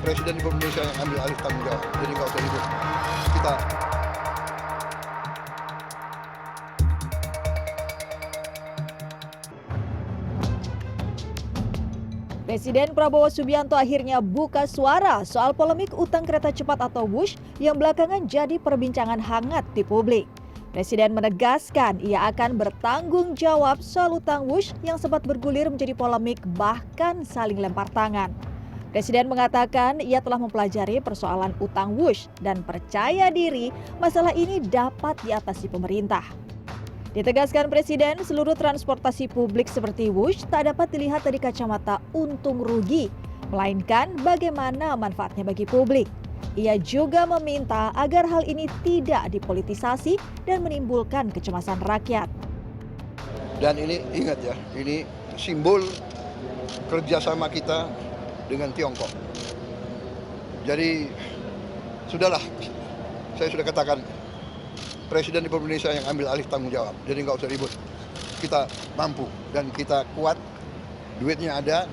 Presiden Republik Indonesia yang ambil alih tanggung jawab. Jadi nggak usah ribut. Kita Presiden Prabowo Subianto akhirnya buka suara soal polemik utang kereta cepat atau WUSH yang belakangan jadi perbincangan hangat di publik. Presiden menegaskan ia akan bertanggung jawab soal utang WUSH yang sempat bergulir menjadi polemik bahkan saling lempar tangan. Presiden mengatakan ia telah mempelajari persoalan utang WUSH dan percaya diri masalah ini dapat diatasi pemerintah. Ditegaskan Presiden, seluruh transportasi publik seperti WUSH tak dapat dilihat dari kacamata untung rugi, melainkan bagaimana manfaatnya bagi publik. Ia juga meminta agar hal ini tidak dipolitisasi dan menimbulkan kecemasan rakyat. dan ini ingat ya, ini simbol kerjasama kita dengan Tiongkok. Jadi sudahlah, saya sudah katakan. Presiden Republik Indonesia yang ambil alih tanggung jawab. Jadi nggak usah ribut. Kita mampu dan kita kuat. Duitnya ada.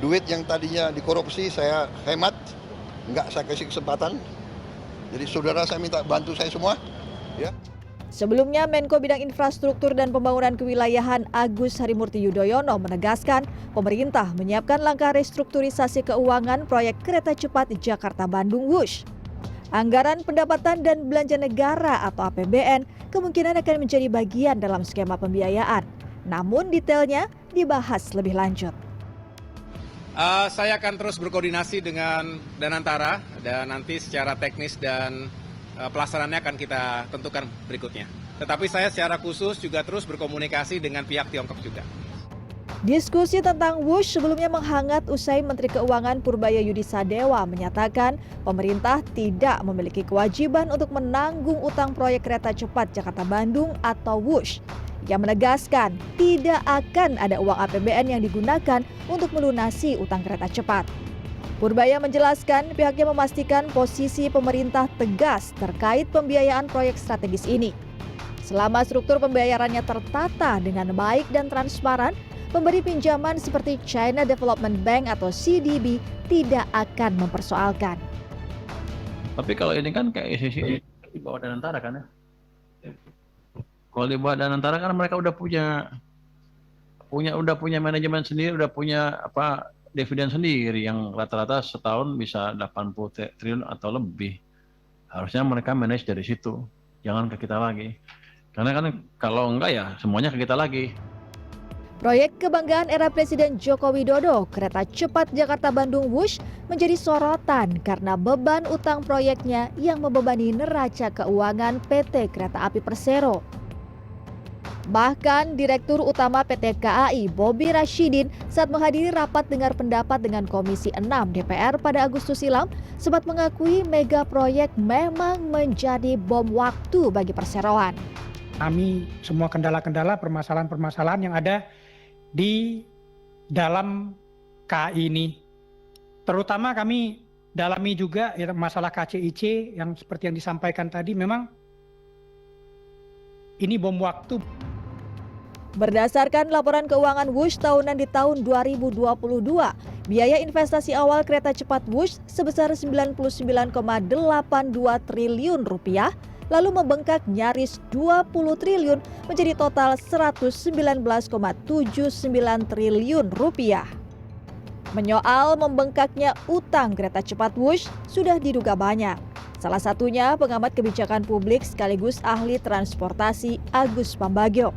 Duit yang tadinya dikorupsi saya hemat. Nggak saya kasih kesempatan. Jadi saudara saya minta bantu saya semua. Ya. Sebelumnya, Menko Bidang Infrastruktur dan Pembangunan Kewilayahan Agus Harimurti Yudhoyono menegaskan pemerintah menyiapkan langkah restrukturisasi keuangan proyek kereta cepat Jakarta-Bandung WUSH. Anggaran pendapatan dan belanja negara atau APBN kemungkinan akan menjadi bagian dalam skema pembiayaan. Namun detailnya dibahas lebih lanjut. Saya akan terus berkoordinasi dengan Danantara dan nanti secara teknis dan pelaksanaannya akan kita tentukan berikutnya. Tetapi saya secara khusus juga terus berkomunikasi dengan pihak Tiongkok juga. Diskusi tentang WUSH sebelumnya menghangat usai Menteri Keuangan Purbaya Yudi Sadewa menyatakan pemerintah tidak memiliki kewajiban untuk menanggung utang proyek kereta cepat Jakarta-Bandung atau WUSH. Ia menegaskan tidak akan ada uang APBN yang digunakan untuk melunasi utang kereta cepat. Purbaya menjelaskan pihaknya memastikan posisi pemerintah tegas terkait pembiayaan proyek strategis ini. Selama struktur pembayarannya tertata dengan baik dan transparan, pemberi pinjaman seperti China Development Bank atau CDB tidak akan mempersoalkan. Tapi kalau ini kan kayak ICC di bawah Danantara kan ya. Kalau di bawah Danantara kan mereka udah punya manajemen sendiri, udah punya dividen sendiri yang rata-rata setahun bisa 80 triliun atau lebih. Harusnya mereka manage dari situ, jangan ke kita lagi. Karena kan kalau enggak ya semuanya ke kita lagi. Proyek kebanggaan era Presiden Joko Widodo, kereta cepat Jakarta-Bandung WUSH menjadi sorotan karena beban utang proyeknya yang membebani neraca keuangan PT Kereta Api Persero. Bahkan Direktur Utama PT KAI Bobi Rashidin saat menghadiri rapat dengar pendapat dengan Komisi 6 DPR pada Agustus silam sempat mengakui mega proyek memang menjadi bom waktu bagi perseroan. Kami semua kendala-kendala, permasalahan-permasalahan yang ada di dalam KAI ini. Terutama kami dalami juga ya, masalah KCIC yang seperti yang disampaikan tadi, memang ini bom waktu. Berdasarkan laporan keuangan WUSH tahunan di tahun 2022, biaya investasi awal kereta cepat WUSH sebesar 99,82 triliun rupiah, lalu membengkak nyaris 20 triliun menjadi total 119,79 triliun rupiah. Menyoal membengkaknya utang kereta cepat WUSH sudah diduga banyak. Salah satunya pengamat kebijakan publik sekaligus ahli transportasi Agus Pambagio.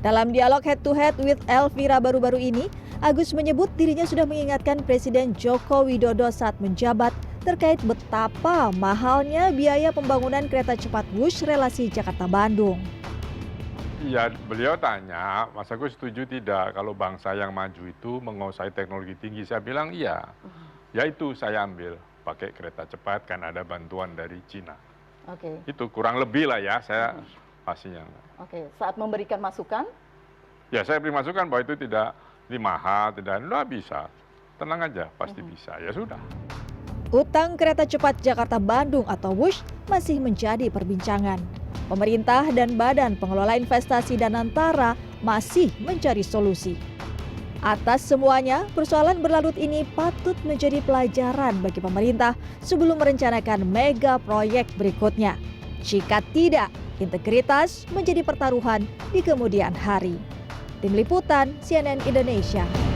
Dalam dialog head-to-head with Elvira baru-baru ini, Agus menyebut dirinya sudah mengingatkan Presiden Joko Widodo saat menjabat terkait betapa mahalnya biaya pembangunan kereta cepat WUSH relasi Jakarta-Bandung. Iya, beliau tanya, Mas Agus setuju tidak kalau bangsa yang maju itu menguasai teknologi tinggi? Saya bilang iya. Ya itu saya ambil, pakai kereta cepat kan ada bantuan dari Cina. Oke. Itu kurang lebih lah ya, saya pastinya. Oke, saat memberikan masukan? Ya saya beri masukan bahwa itu tidak mahal, tidak bisa. Tenang aja, pasti bisa. Ya sudah. Utang kereta cepat Jakarta-Bandung atau WUSH masih menjadi perbincangan. Pemerintah dan Badan Pengelola Investasi Danantara masih mencari solusi. Atas semuanya, persoalan berlarut ini patut menjadi pelajaran bagi pemerintah sebelum merencanakan mega proyek berikutnya. Jika tidak, integritas menjadi pertaruhan di kemudian hari. Tim Liputan CNN Indonesia.